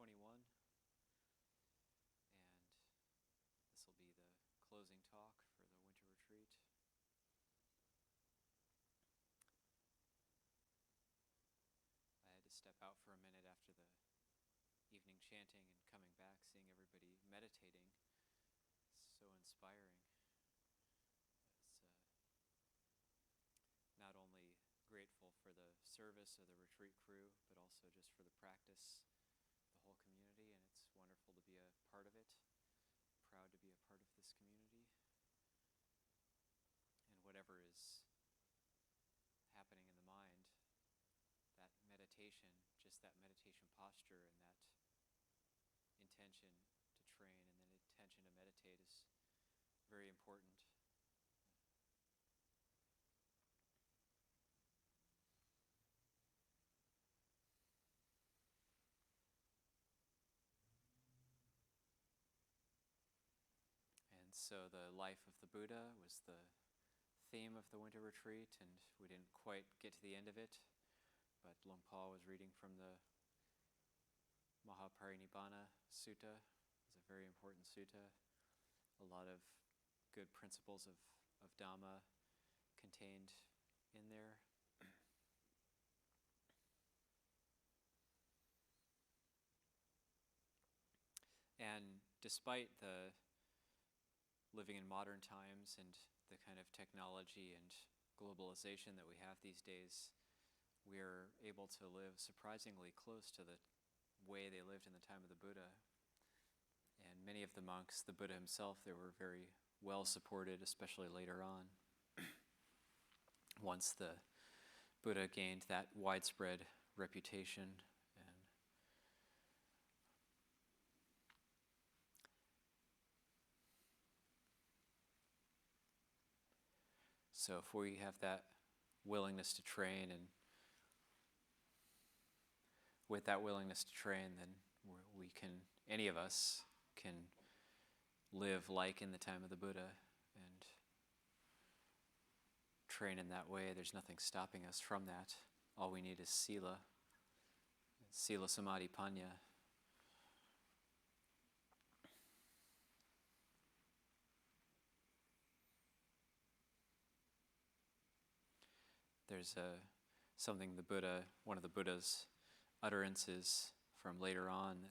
2021, and this will be the closing talk for the winter retreat. I had to step out for a minute after the evening chanting and coming back, seeing everybody meditating. It's so inspiring. It's not only grateful for the service of the retreat crew, but also just for the practice, the whole community, and it's wonderful to be a part of it. Proud to be a part of this community. And whatever is happening in the mind, that meditation, just that meditation posture and that intention to train and then intention to meditate is very important. And so the life of the Buddha was the theme of the winter retreat, and we didn't quite get to the end of it, but Luang Por was reading from the Mahaparinibbana Sutta. It's a very important sutta. A lot of good principles of Dhamma contained in there. And despite the living in modern times and the kind of technology and globalization that we have these days, we're able to live surprisingly close to the way they lived in the time of the Buddha. And many of the monks, the Buddha himself, they were very well supported, especially later on. Once the Buddha gained that widespread reputation. And so if we have that willingness to train, and with that willingness to train, then we can, any of us can live like in the time of the Buddha and train in that way. There's nothing stopping us from that. All we need is sila, samadhi, panya. There's something the Buddha, one of the Buddha's utterances from later on, that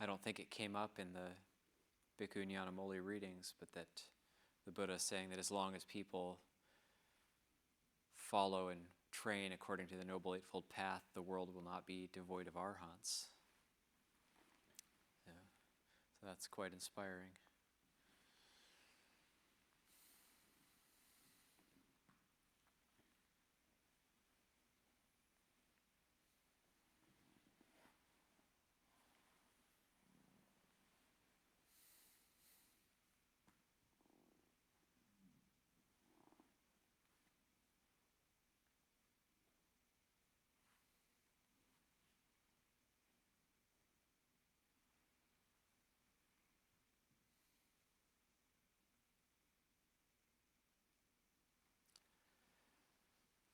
I don't think it came up in the Bhikkhu Ñāṇamoli readings, but that the Buddha is saying that as long as people follow and train according to the Noble Eightfold Path, the world will not be devoid of arhants. Yeah. So that's quite inspiring.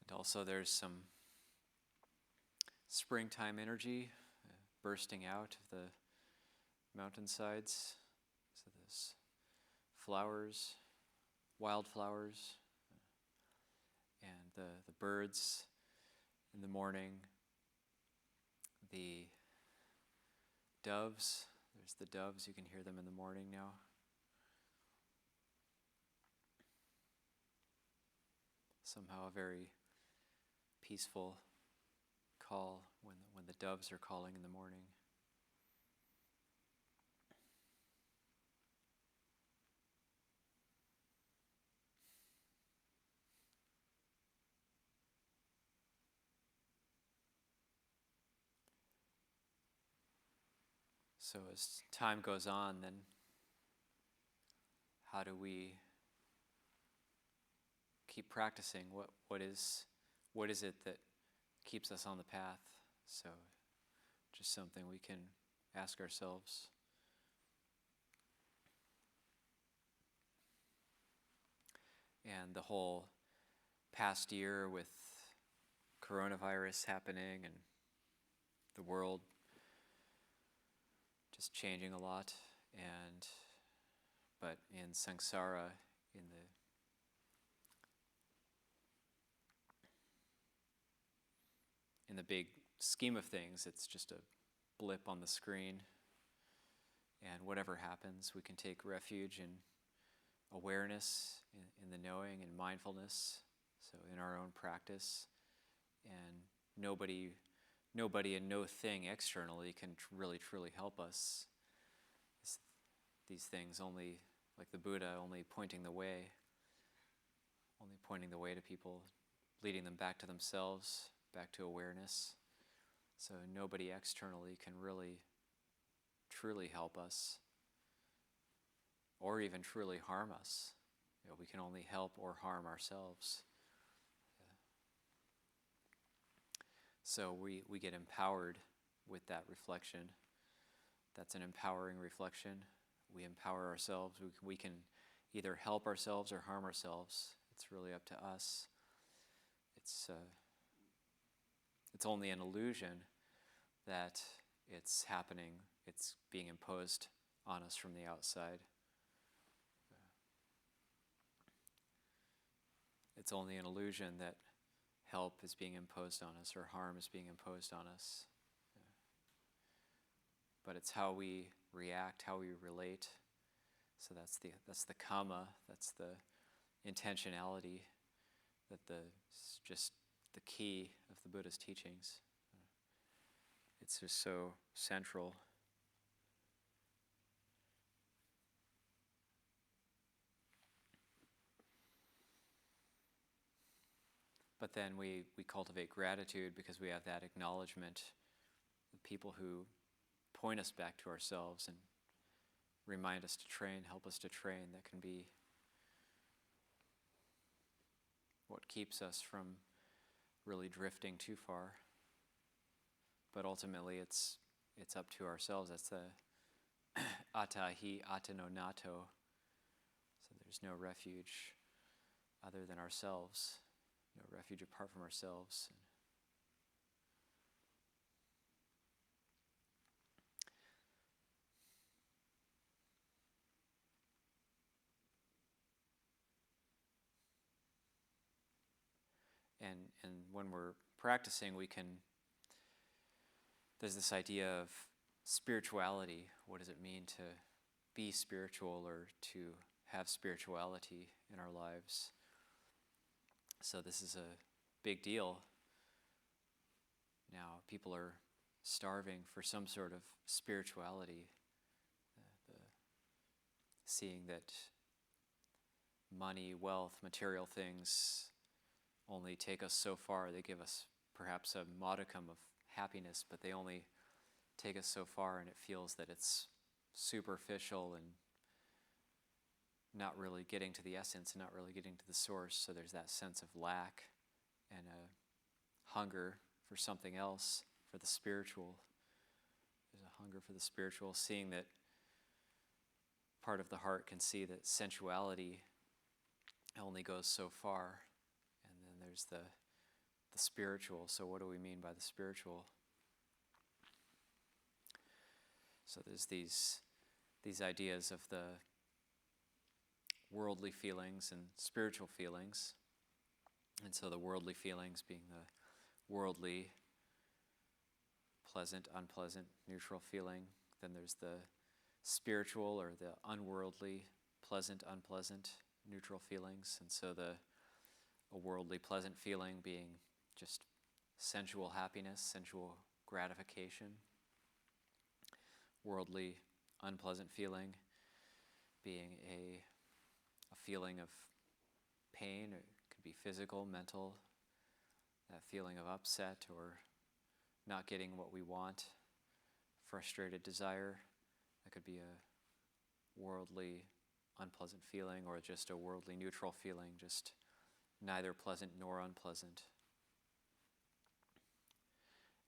And also there's some springtime energy bursting out of the mountainsides. So there's flowers, wildflowers, and the birds in the morning, the doves. There's the doves, you can hear them in the morning now. Somehow a very peaceful call when the doves are calling in the morning. So as time goes on, then how do we keep practicing? What is it that keeps us on the path? So just something we can ask ourselves. And the whole past year with coronavirus happening and the world just changing a lot, but in samsara, in the big scheme of things, it's just a blip on the screen. And whatever happens, we can take refuge in awareness, in the knowing, and mindfulness. So in our own practice, and nobody and no thing externally can really truly help us. These things only, like the Buddha, only pointing the way to people, leading them back to themselves, back to awareness. So nobody externally can really truly help us or even truly harm us. We can only help or harm ourselves. So we get empowered with that reflection. That's an empowering reflection. We empower ourselves. We can either help ourselves or harm ourselves. It's really up to us. It's only an illusion that it's happening. It's being imposed on us from the outside. It's only an illusion that help is being imposed on us or harm is being imposed on us. But it's how we react, how we relate. So that's the kamma, that's the intentionality, it's just the key of the Buddha's teachings. It's just so central. But then we cultivate gratitude because we have that acknowledgement of people who point us back to ourselves and remind us to train, help us to train. That can be what keeps us from really drifting too far. But ultimately it's up to ourselves. That's the atahi atano nato. So there's no refuge other than ourselves. No refuge apart from ourselves. And when we're practicing, there's this idea of spirituality. What does it mean to be spiritual or to have spirituality in our lives? So this is a big deal. Now people are starving for some sort of spirituality, seeing that money, wealth, material things only take us so far. They give us perhaps a modicum of happiness, but they only take us so far, and it feels that it's superficial and not really getting to the essence, not really getting to the source. So there's that sense of lack and a hunger for something else, for the spiritual. There's a hunger for the spiritual, seeing that part of the heart can see that sensuality only goes so far. And then there's the spiritual. So what do we mean by the spiritual? So there's these ideas of the worldly feelings and spiritual feelings. And so the worldly feelings being the worldly, pleasant, unpleasant, neutral feeling. Then there's the spiritual or the unworldly, pleasant, unpleasant, neutral feelings. And so a worldly pleasant feeling being just sensual happiness, sensual gratification. Worldly unpleasant feeling being a feeling of pain. It could be physical, mental, that feeling of upset or not getting what we want, frustrated desire. That could be a worldly unpleasant feeling, or just a worldly neutral feeling, just neither pleasant nor unpleasant.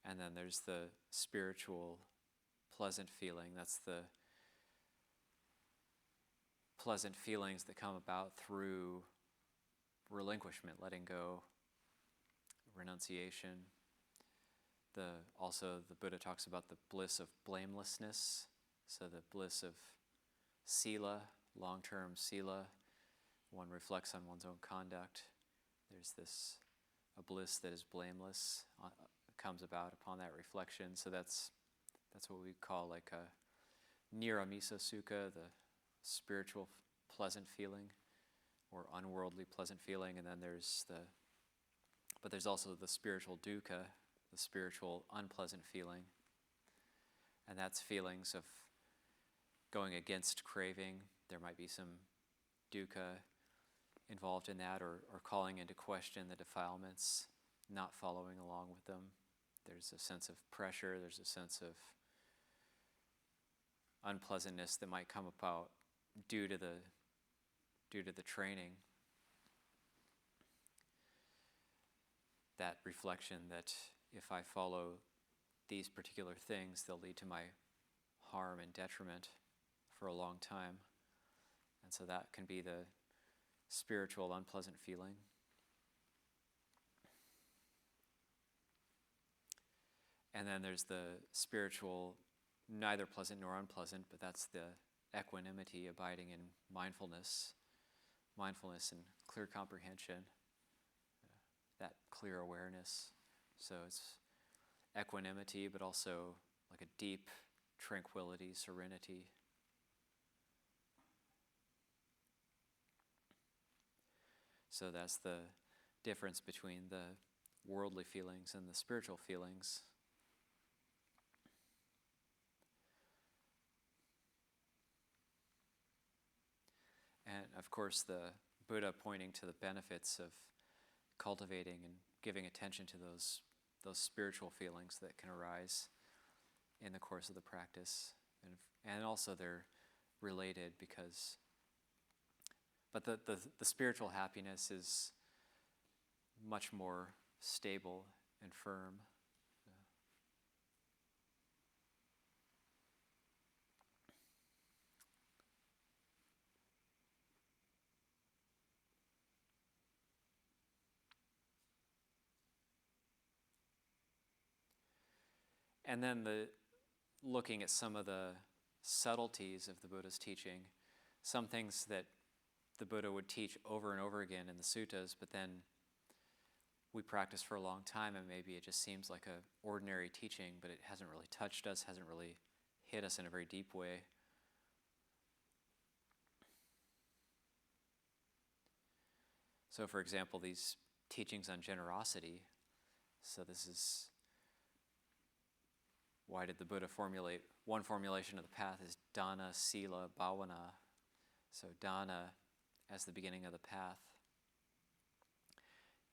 And then there's the spiritual pleasant feeling. That's the pleasant feelings that come about through relinquishment, letting go, renunciation. Also, the Buddha talks about the bliss of blamelessness. So the bliss of sila, long-term sila, one reflects on one's own conduct. There's this a bliss that is blameless, comes about upon that reflection. So that's what we call like a niramisa sukha, the spiritual pleasant feeling, or unworldly pleasant feeling. And then there's also the spiritual dukkha, the spiritual unpleasant feeling. And that's feelings of going against craving. There might be some dukkha involved in that, or calling into question the defilements, not following along with them. There's a sense of pressure, there's a sense of unpleasantness that might come about due to the training. That reflection that if I follow these particular things, they'll lead to my harm and detriment for a long time. And so that can be the spiritual unpleasant feeling. And then there's the spiritual neither pleasant nor unpleasant, but that's the equanimity, abiding in mindfulness and clear comprehension, that clear awareness. So it's equanimity, but also like a deep tranquility, serenity. So that's the difference between the worldly feelings and the spiritual feelings. And of course, the Buddha pointing to the benefits of cultivating and giving attention to those spiritual feelings that can arise in the course of the practice. And also they're related but the spiritual happiness is much more stable and firm. And then looking at some of the subtleties of the Buddha's teaching, some things that the Buddha would teach over and over again in the suttas, but then we practice for a long time and maybe it just seems like an ordinary teaching, but it hasn't really touched us, hasn't really hit us in a very deep way. So for example, these teachings on generosity, so this is why did the Buddha formulate, one formulation of the path is dana, sila, bhavana. So dana as the beginning of the path.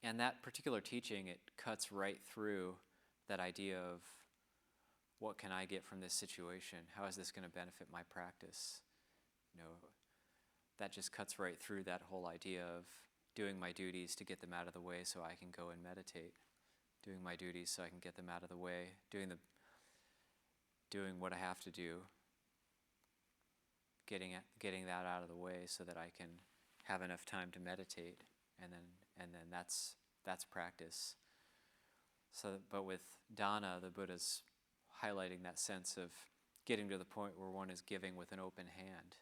And that particular teaching, it cuts right through that idea of what can I get from this situation? How is this going to benefit my practice? That just cuts right through that whole idea of doing my duties to get them out of the way so I can go and meditate. Doing my duties so I can get them out of the way. Doing what I have to do. Getting that out of the way so that I can have enough time to meditate, and then that's practice. So, but with dana, the Buddha's highlighting that sense of getting to the point where one is giving with an open hand,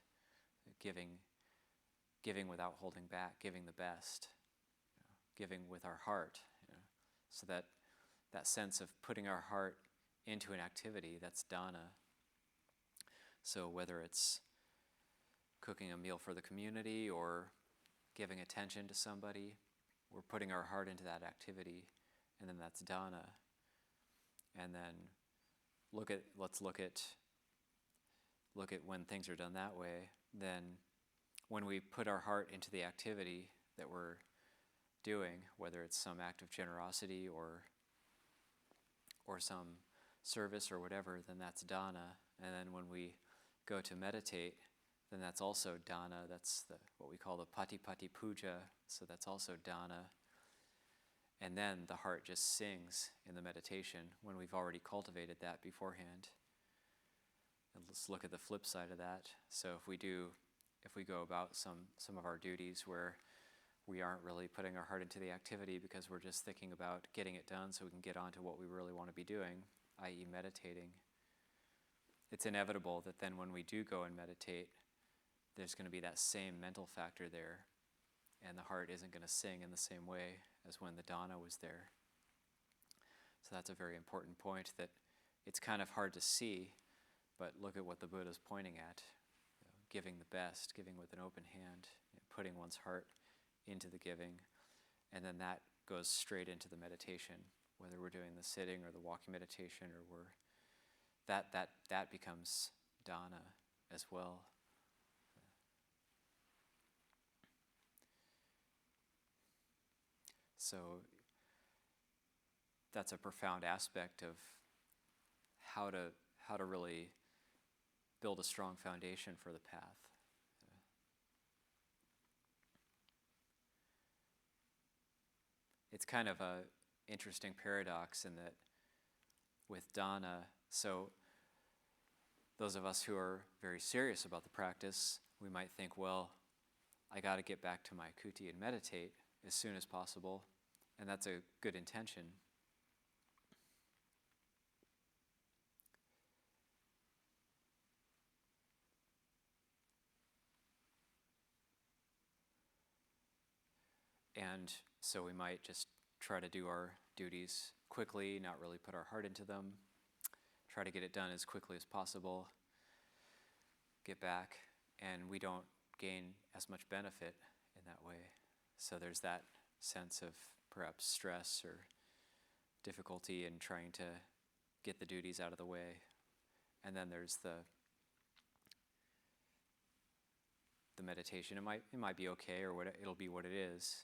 giving without holding back, giving the best, giving with our heart. So that sense of putting our heart into an activity, that's dana. So whether it's cooking a meal for the community or giving attention to somebody, we're putting our heart into that activity, and then that's dana. And then let's look at when things are done that way. Then when we put our heart into the activity that we're doing, whether it's some act of generosity or some service or whatever, then that's dana. And then when we go to meditate, then that's also dana. That's what we call the patipati puja. So that's also dana. And then the heart just sings in the meditation when we've already cultivated that beforehand. And let's look at the flip side of that. So if we go about some of our duties where we aren't really putting our heart into the activity because we're just thinking about getting it done so we can get on to what we really want to be doing, i.e. meditating, it's inevitable that then when we do go and meditate, there's going to be that same mental factor there, and the heart isn't going to sing in the same way as when the dana was there. So that's a very important point, that it's kind of hard to see, but look at what the Buddha's pointing at. Giving the best, giving with an open hand, putting one's heart into the giving, and then that goes straight into the meditation, whether we're doing the sitting or the walking meditation, or that becomes dana as well. So that's a profound aspect of how to really build a strong foundation for the path. It's kind of a interesting paradox in that with dana, so those of us who are very serious about the practice, we might think, well, I got to get back to my kuti and meditate as soon as possible, and that's a good intention. And so we might just try to do our duties quickly, not really put our heart into them, try to get it done as quickly as possible, get back, and we don't gain as much benefit in that way. So there's that sense of perhaps stress or difficulty in trying to get the duties out of the way. And then there's the meditation. It might be okay, or it'll be what it is.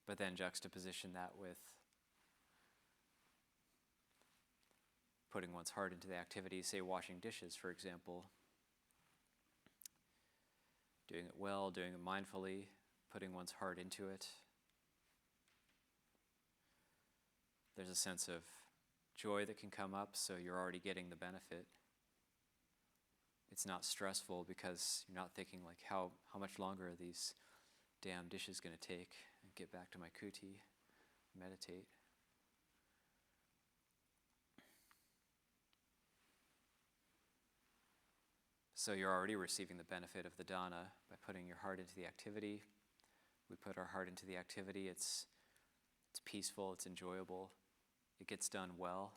But then juxtaposition that with putting one's heart into the activity, say washing dishes, for example. Doing it well, doing it mindfully, putting one's heart into it. There's a sense of joy that can come up, so you're already getting the benefit. It's not stressful because you're not thinking like, how much longer are these damn dishes going to take, and get back to my kuti, meditate. So you're already receiving the benefit of the dana by putting your heart into the activity. We put our heart into the activity, it's peaceful, it's enjoyable, it gets done well.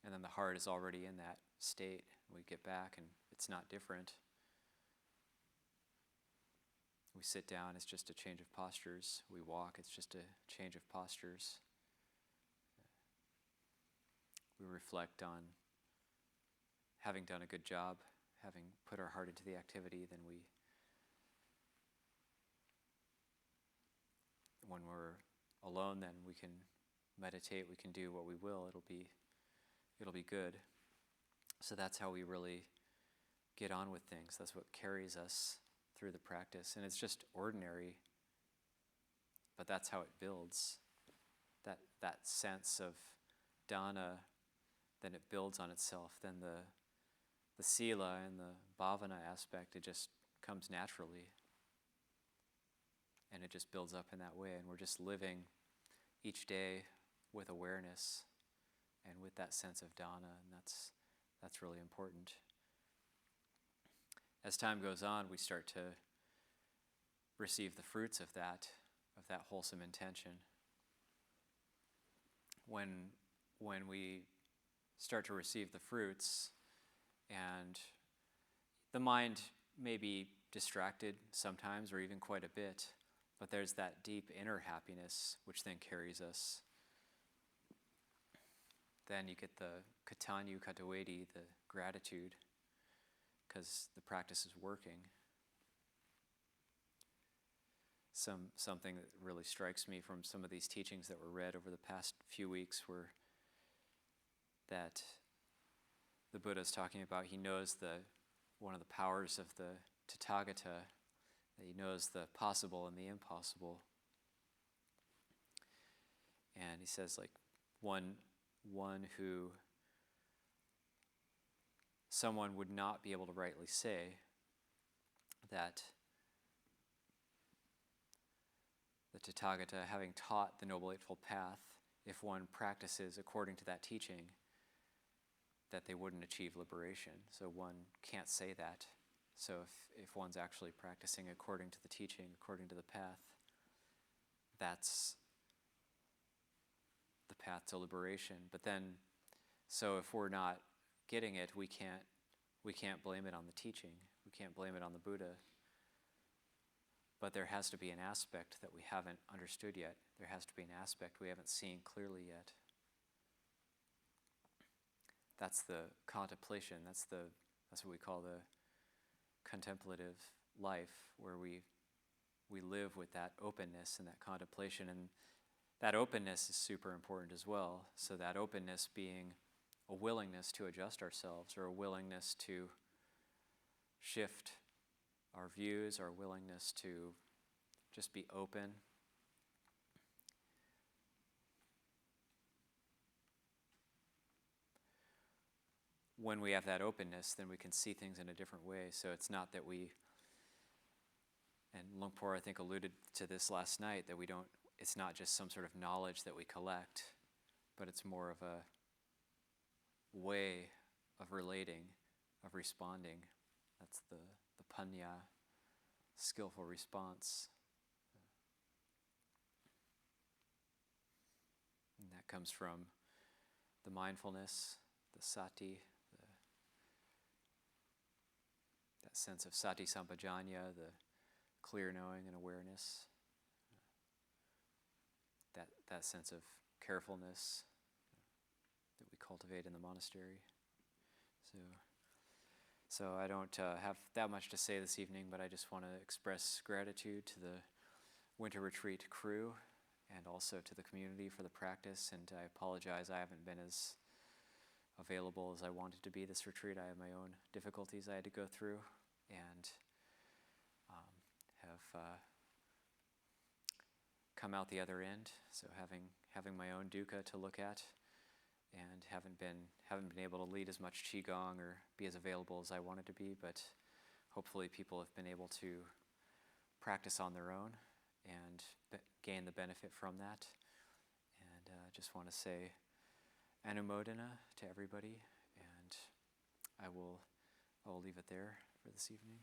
And then the heart is already in that state. We get back and it's not different. We sit down, it's just a change of postures. We walk, it's just a change of postures. We reflect on having done a good job, having put our heart into the activity, then when we're alone, then we can meditate, we can do what we will, it'll be good. So that's how we really get on with things. That's what carries us through the practice. And it's just ordinary, but that's how it builds. That sense of dana, then it builds on itself. Then the sila and the bhavana aspect, it just comes naturally. And it just builds up in that way. And we're just living each day with awareness and with that sense of dana, and that's really important. As time goes on, we start to receive the fruits of that wholesome intention. When we start to receive the fruits, and the mind may be distracted sometimes, or even quite a bit, but there's that deep inner happiness which then carries us. Then you get the katanyu katawedi, the gratitude, because the practice is working. Something that really strikes me from some of these teachings that were read over the past few weeks were that the Buddha is talking about, he knows one of the powers of the Tathagata, that he knows the possible and the impossible. And he says, like, someone would not be able to rightly say that the Tathagata, having taught the Noble Eightfold Path, if one practices according to that teaching, that they wouldn't achieve liberation. So one can't say that. So if one's actually practicing according to the teaching, according to the path, that's the path to liberation. But then, so if we're not getting it, we can't blame it on the teaching. We can't blame it on the Buddha. But there has to be an aspect that we haven't understood yet. There has to be an aspect we haven't seen clearly yet. That's the contemplation. That's what we call the contemplative life, where we live with that openness and that contemplation. And that openness is super important as well. So that openness being a willingness to adjust ourselves, or a willingness to shift our views, our willingness to just be open. When we have that openness, then we can see things in a different way. So it's not that we, and Lungpo I think alluded to this last night, that it's not just some sort of knowledge that we collect, but it's more of a way of relating, of responding. That's the panya, skillful response. And that comes from the mindfulness, the sati, that sense of sati sampajanya, the clear knowing and awareness, that sense of carefulness that we cultivate in the monastery. So I don't have that much to say this evening, but I just want to express gratitude to the winter retreat crew and also to the community for the practice. And I apologize, I haven't been as available as I wanted to be this retreat. I have my own difficulties I had to go through, and have come out the other end. So having my own dukkha to look at, and haven't been able to lead as much qigong or be as available as I wanted to be, but hopefully people have been able to practice on their own and gain the benefit from that. And I just want to say anumodana to everybody, and I will leave it there for this evening.